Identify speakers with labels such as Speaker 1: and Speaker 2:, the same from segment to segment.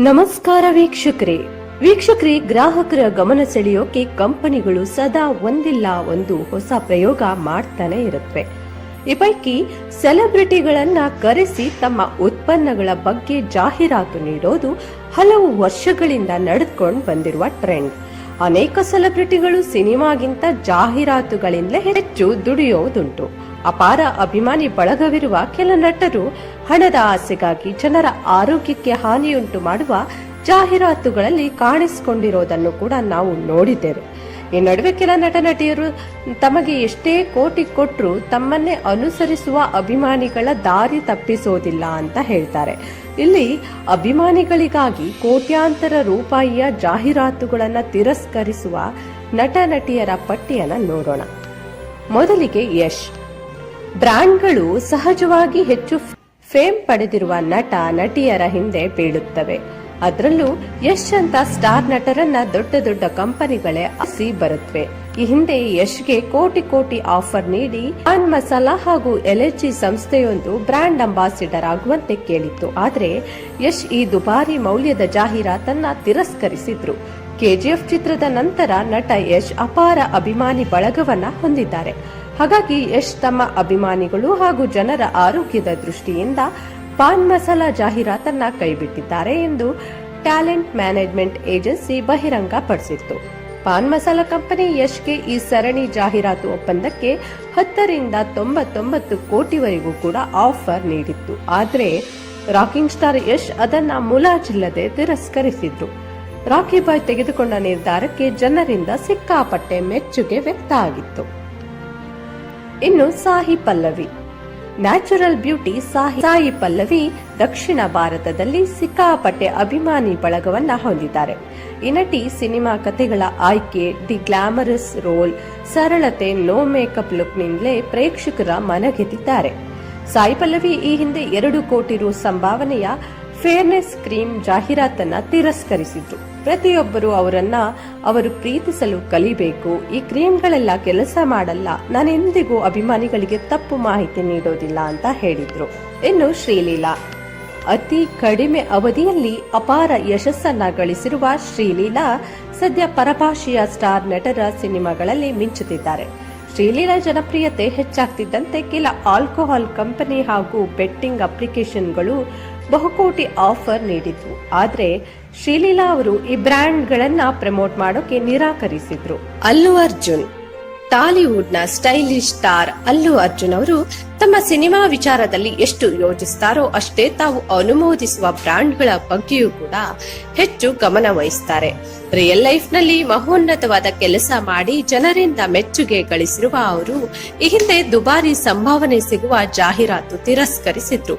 Speaker 1: ನಮಸ್ಕಾರ ವೀಕ್ಷಕರೇ, ಗ್ರಾಹಕರ ಗಮನ ಸೆಳೆಯೋಕೆ ಕಂಪನಿಗಳು ಸದಾ ಒಂದಿಲ್ಲ ಒಂದು ಹೊಸ ಪ್ರಯೋಗ ಮಾಡ್ತಾನೆ ಇರುತ್ತವೆ. ಈ ಪೈಕಿ ಸೆಲೆಬ್ರಿಟಿಗಳನ್ನ ಕರೆಸಿ ತಮ್ಮ ಉತ್ಪನ್ನಗಳ ಬಗ್ಗೆ ಜಾಹೀರಾತು ನೀಡೋದು ಹಲವು ವರ್ಷಗಳಿಂದ ನಡೆದುಕೊಂಡು ಬಂದಿರುವ ಟ್ರೆಂಡ್. ಅನೇಕ ಸೆಲೆಬ್ರಿಟಿಗಳು ಸಿನಿಮಾಗಿಂತ ಜಾಹೀರಾತುಗಳಿಂದಲೇ ಹೆಚ್ಚು ದುಡಿಯೋದುಂಟು. ಅಪಾರ ಅಭಿಮಾನಿ ಬಳಗವಿರುವ ಕೆಲ ನಟರು ಹಣದ ಆಸೆಗಾಗಿ ಜನರ ಆರೋಗ್ಯಕ್ಕೆ ಹಾನಿಯುಂಟು ಮಾಡುವ ಜಾಹೀರಾತುಗಳಲ್ಲಿ ಕಾಣಿಸಿಕೊಂಡಿರೋದನ್ನು ಕೂಡ ನಾವು ನೋಡಿದ್ದೇವೆ. ಈ ನಡುವೆ ಕೆಲ ನಟ ನಟಿಯರು ತಮಗೆ ಎಷ್ಟೇ ಕೋಟಿ ಕೊಟ್ಟರು ತಮ್ಮನ್ನೇ ಅನುಸರಿಸುವ ಅಭಿಮಾನಿಗಳ ದಾರಿ ತಪ್ಪಿಸೋದಿಲ್ಲ ಅಂತ ಹೇಳ್ತಾರೆ. ಇಲ್ಲಿ ಅಭಿಮಾನಿಗಳಿಗಾಗಿ ಕೋಟ್ಯಾಂತರ ರೂಪಾಯಿಯ ಜಾಹೀರಾತುಗಳನ್ನು ತಿರಸ್ಕರಿಸುವ ನಟ ನಟಿಯರ ಪಟ್ಟಿಯನ್ನು ನೋಡೋಣ. ಮೊದಲಿಗೆ ಯಶ್. ಬ್ರ್ಯಾಂಡ್ಗಳು ಸಹಜವಾಗಿ ಹೆಚ್ಚು ಫೇಮ್ ಪಡೆದಿರುವ ನಟ ನಟಿಯರ ಹಿಂದೆ ಬೀಳುತ್ತವೆ. ಅದರಲ್ಲೂ ಯಶ್ ಅಂತ ಸ್ಟಾರ್ ನಟರನ್ನ ದೊಡ್ಡ ದೊಡ್ಡ ಕಂಪನಿಗಳೇ ಆಸಿ ಬರುತ್ತವೆ. ಈ ಹಿಂದೆ ಯಶ್ಗೆ ಕೋಟಿ ಆಫರ್ ನೀಡಿ ಪಾನ್ ಮಸಾಲಾ ಹಾಗೂ ಎಲ್ಎಚಿ ಸಂಸ್ಥೆಯೊಂದು ಬ್ರಾಂಡ್ ಅಂಬಾಸಿಡರ್ ಆಗುವಂತೆ ಕೇಳಿತ್ತು. ಆದ್ರೆ ಯಶ್ ಈ ದುಬಾರಿ ಮೌಲ್ಯದ ಜಾಹೀರಾತನ್ನ ತಿರಸ್ಕರಿಸಿದ್ರು. ಕೆಜಿಎಫ್ ಚಿತ್ರದ ನಂತರ ನಟ ಯಶ್ ಅಪಾರ ಅಭಿಮಾನಿ ಬಳಗವನ್ನ ಹೊಂದಿದ್ದಾರೆ. ಹಾಗಾಗಿ ಯಶ್ ತಮ್ಮ ಅಭಿಮಾನಿಗಳು ಹಾಗೂ ಜನರ ಆರೋಗ್ಯದ ದೃಷ್ಟಿಯಿಂದ ಪಾನ್ ಮಸಾಲಾ ಜಾಹೀರಾತನ್ನ ಕೈಬಿಟ್ಟಿದ್ದಾರೆ ಎಂದು ಟ್ಯಾಲೆಂಟ್ ಮ್ಯಾನೇಜ್ಮೆಂಟ್ ಏಜೆನ್ಸಿ ಬಹಿರಂಗಪಡಿಸಿತ್ತು. ಪಾನ್ ಮಸಾಲಾ ಕಂಪನಿ ಯಶ್ಗೆ ಈ ಸರಣಿ ಜಾಹೀರಾತು ಒಪ್ಪಂದಕ್ಕೆ 10 ರಿಂದ 99 ಕೋಟಿವರೆಗೂ ಕೂಡ ಆಫರ್ ನೀಡಿತ್ತು. ಆದ್ರೆ ರಾಕಿಂಗ್ ಸ್ಟಾರ್ ಯಶ್ ಅದನ್ನ ಮುಲಾಜಿಲ್ಲದೆ ತಿರಸ್ಕರಿಸಿದ್ರು. ರಾಕಿ ಬಾಯ್ ತೆಗೆದುಕೊಂಡ ನಿರ್ಧಾರಕ್ಕೆ ಜನರಿಂದ ಸಿಕ್ಕಾಪಟ್ಟೆ ಮೆಚ್ಚುಗೆ ವ್ಯಕ್ತ ಆಗಿತ್ತು. ಇನ್ನು ಸಾಯಿ ಪಲ್ಲವಿ. ನ್ಯಾಚುರಲ್ ಬ್ಯೂಟಿ ಸಾಯಿ ಪಲ್ಲವಿ ದಕ್ಷಿಣ ಭಾರತದಲ್ಲಿ ಸಿಕ್ಕಾಪಟ್ಟೆ ಅಭಿಮಾನಿ ಬಳಗವನ್ನ ಹೊಂದಿದ್ದಾರೆ. ಈ ನಟಿ ಸಿನಿಮಾ ಕಥೆಗಳ ಆಯ್ಕೆ, ದಿ ಗ್ಲಾಮರಸ್ ರೋಲ್, ಸರಳತೆ, ನೋ ಮೇಕಪ್ ಲುಕ್ನಿಂದಲೇ ಪ್ರೇಕ್ಷಕರ ಮನಗೆದ್ದಿದ್ದಾರೆ. ಸಾಯಿ ಪಲ್ಲವಿ ಈ ಹಿಂದೆ 2 ಕೋಟಿ ರು ಸಂಭಾವನೆಯ ಫೇರ್ನೆಸ್ ಕ್ರೀಮ್ ಜಾಹೀರಾತನ್ನ ತಿರಸ್ಕರಿಸಿದ್ರು. ಪ್ರತಿಯೊಬ್ಬರು ಅವರು ಪ್ರೀತಿಸಲು ಕಲಿಬೇಕು. ಈ ಕ್ರೀಮ್ಗಳೆಲ್ಲ ಕೆಲಸ ಮಾಡಲ್ಲ. ನಾನೆಂದಿಗೂ ಅಭಿಮಾನಿಗಳಿಗೆ ತಪ್ಪು ಮಾಹಿತಿ ನೀಡೋದಿಲ್ಲ ಅಂತ ಹೇಳಿದ್ರು. ಇನ್ನು ಶ್ರೀಲೀಲಾ. ಅತಿ ಕಡಿಮೆ ಅವಧಿಯಲ್ಲಿ ಅಪಾರ ಯಶಸ್ಸನ್ನ ಗಳಿಸಿರುವ ಶ್ರೀಲೀಲಾ ಸದ್ಯ ಪರಭಾಷೆಯ ಸ್ಟಾರ್ ನಟರ ಸಿನಿಮಾಗಳಲ್ಲಿ ಮಿಂಚುತ್ತಿದ್ದಾರೆ. ಶ್ರೀಲೀಲಾ ಜನಪ್ರಿಯತೆ ಹೆಚ್ಚಾಗ್ತಿದ್ದಂತೆ ಕೆಲ ಆಲ್ಕೋಹಾಲ್ ಕಂಪನಿ ಹಾಗೂ ಬೆಟ್ಟಿಂಗ್ ಅಪ್ಲಿಕೇಶನ್ಗಳು ಬಹುಕೋಟಿ ಆಫರ್ ನೀಡಿದ್ವು. ಆದ್ರೆ ಶ್ರೀಲೀಲಾ ಅವರು ಈ ಬ್ರ್ಯಾಂಡ್ಗಳನ್ನ ಪ್ರಮೋಟ್ ಮಾಡೋಕೆ ನಿರಾಕರಿಸಿದ್ರು. ಅಲ್ಲು ಅರ್ಜುನ್. ಟಾಲಿವುಡ್ ನ ಸ್ಟೈಲಿಶ್ ಸ್ಟಾರ್ ಅಲ್ಲು ಅರ್ಜುನ್ ಅವರು ತಮ್ಮ ಸಿನಿಮಾ ವಿಚಾರದಲ್ಲಿ ಎಷ್ಟು ಯೋಚಿಸ್ತಾರೋ ಅಷ್ಟೇ ತಾವು ಅನುಮೋದಿಸುವ ಬ್ರ್ಯಾಂಡ್ಗಳ ಬಗ್ಗೆಯೂ ಕೂಡ ಹೆಚ್ಚು ಗಮನ ವಹಿಸುತ್ತಾರೆ. ರಿಯಲ್ ಲೈಫ್ ನಲ್ಲಿ ಮಹೋನ್ನತವಾದ ಕೆಲಸ ಮಾಡಿ ಜನರಿಂದ ಮೆಚ್ಚುಗೆ ಗಳಿಸಿರುವ ಅವರು ಈ ಹಿಂದೆ ದುಬಾರಿ ಸಂಭಾವನೆ ಸಿಗುವ ಜಾಹೀರಾತು ತಿರಸ್ಕರಿಸಿದ್ರು.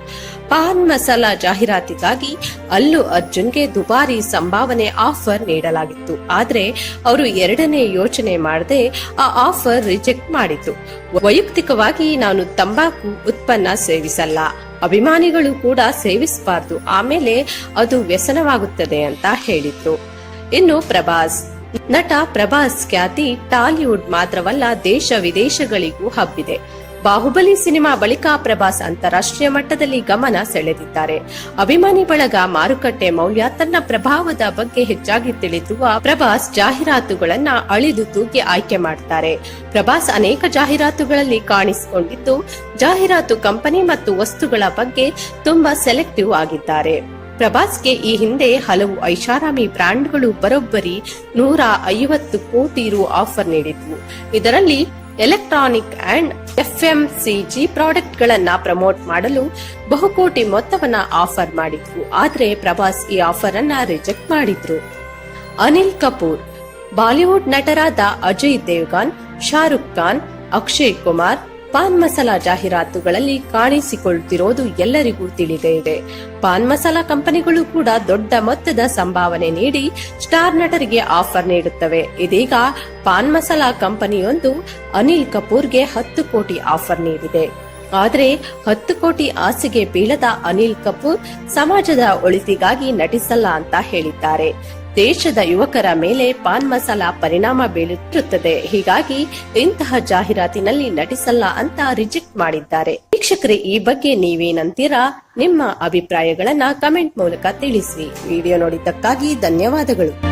Speaker 1: ಪಾನ್ ಮಸಾಲಾ ಜಾಹೀರಾತಿಗಾಗಿ ಅಲ್ಲು ಅರ್ಜುನ್ಗೆ ದುಬಾರಿ ಸಂಭಾವನೆ ಆಫರ್ ನೀಡಲಾಗಿತ್ತು. ಆದ್ರೆ ಅವರು ಎರಡನೇ ಯೋಚನೆ ಮಾಡದೆ ಆ ಆಫರ್ ರಿಜೆಕ್ಟ್ ಮಾಡಿದ್ರು. ವೈಯಕ್ತಿಕವಾಗಿ ನಾನು ತಂಬಾಕು ಉತ್ಪನ್ನ ಸೇವಿಸಲ್ಲ, ಅಭಿಮಾನಿಗಳು ಕೂಡ ಸೇವಿಸಬಾರ್ದು, ಆಮೇಲೆ ಅದು ವ್ಯಸನವಾಗುತ್ತದೆ ಅಂತ ಹೇಳಿದ್ರು. ಇನ್ನು ಪ್ರಭಾಸ್. ನಟ ಪ್ರಭಾಸ್ ಖ್ಯಾತಿ ಟಾಲಿವುಡ್ ಮಾತ್ರವಲ್ಲ ದೇಶ ವಿದೇಶಗಳಿಗೂ ಹಬ್ಬಿದೆ. ಬಾಹುಬಲಿ ಸಿನಿಮಾ ಬಳಿಕ ಪ್ರಭಾಸ್ ಅಂತಾರಾಷ್ಟ್ರೀಯ ಮಟ್ಟದಲ್ಲಿ ಗಮನ ಸೆಳೆದಿದ್ದಾರೆ. ಅಭಿಮಾನಿ ಬಳಗ ಮಾರುಕಟ್ಟೆ ಮೌಲ್ಯ ತನ್ನ ಪ್ರಭಾವದ ಬಗ್ಗೆ ಹೆಚ್ಚಾಗಿ ತಿಳಿದಿರುವ ಪ್ರಭಾಸ್ ಜಾಹೀರಾತುಗಳನ್ನ ಅಳಿದು ತೂಗಿ ಆಯ್ಕೆ ಮಾಡ್ತಾರೆ. ಪ್ರಭಾಸ್ ಅನೇಕ ಜಾಹೀರಾತುಗಳಲ್ಲಿ ಕಾಣಿಸಿಕೊಂಡಿದ್ದು ಜಾಹೀರಾತು ಕಂಪನಿ ಮತ್ತು ವಸ್ತುಗಳ ಬಗ್ಗೆ ತುಂಬಾ ಸೆಲೆಕ್ಟಿವ್ ಆಗಿದ್ದಾರೆ. ಪ್ರಭಾಸ್ಗೆ ಈ ಹಿಂದೆ ಹಲವು ಐಷಾರಾಮಿ ಬ್ರ್ಯಾಂಡ್ಗಳು ಬರೋಬ್ಬರಿ 150 ಕೋಟಿ ರು ಆಫರ್ ನೀಡಿದ್ವು. ಇದರಲ್ಲಿ ಎಲೆಕ್ಟ್ರಾನಿಕ್ ಅಂಡ್ ಎಫ್ಎಂಸಿಜಿ ಪ್ರಾಡಕ್ಟ್ ಗಳನ್ನ ಪ್ರಮೋಟ್ ಮಾಡಲು ಬಹುಕೋಟಿ ಮೊತ್ತವನ್ನ ಆಫರ್ ಮಾಡಿದ್ವು. ಆದ್ರೆ ಪ್ರಭಾಸ್ ಈ ಆಫರ್ ಅನ್ನ ರಿಜೆಕ್ಟ್ ಮಾಡಿದ್ರು. ಅನಿಲ್ ಕಪೂರ್. ಬಾಲಿವುಡ್ ನಟರಾದ ಅಜಯ್ ದೇವ್ಗನ್, ಶಾರುಖ್ ಖಾನ್, ಅಕ್ಷಯ್ ಕುಮಾರ್ ಪಾನ್ ಮಸಾಲಾ ಜಾಹೀರಾತುಗಳಲ್ಲಿ ಕಾಣಿಸಿಕೊಳ್ಳುತ್ತಿರೋದು ಎಲ್ಲರಿಗೂ ತಿಳಿದೇ ಇದೆ. ಪಾನ್ ಮಸಾಲಾ ಕಂಪನಿಗಳು ಕೂಡ ದೊಡ್ಡ ಮೊತ್ತದ ಸಂಭಾವನೆ ನೀಡಿ ಸ್ಟಾರ್ ನಟರಿಗೆ ಆಫರ್ ನೀಡುತ್ತವೆ. ಇದೀಗ ಪಾನ್ ಮಸಾಲಾ ಕಂಪನಿಯೊಂದು ಅನಿಲ್ ಕಪೂರ್ಗೆ 10 ಕೋಟಿ ಆಫರ್ ನೀಡಿದೆ. ಆದ್ರೆ 10 ಕೋಟಿ ಆಸೆಗೆ ಬೀಳದ ಅನಿಲ್ ಕಪೂರ್ ಸಮಾಜದ ಒಳಿತಿಗಾಗಿ ನಟಿಸಲ್ಲ ಅಂತ ಹೇಳಿದ್ದಾರೆ. ದೇಶದ ಯುವಕರ ಮೇಲೆ ಪಾನ್ ಮಸಾಲಾ ಪರಿಣಾಮ ಬೀಳುತ್ತಿರುತ್ತದೆ. ಹೀಗಾಗಿ ಇಂತಹ ಜಾಹೀರಾತಿನಲ್ಲಿ ನಟಿಸಲ್ಲ ಅಂತ ರಿಜೆಕ್ಟ್ ಮಾಡಿದ್ದಾರೆ. ವೀಕ್ಷಕರೇ, ಈ ಬಗ್ಗೆ ನೀವೇನಂತೀರಾ? ನಿಮ್ಮ ಅಭಿಪ್ರಾಯಗಳನ್ನ ಕಮೆಂಟ್ ಮೂಲಕ ತಿಳಿಸಿ. ವಿಡಿಯೋ ನೋಡಿದ್ದಕ್ಕಾಗಿ ಧನ್ಯವಾದಗಳು.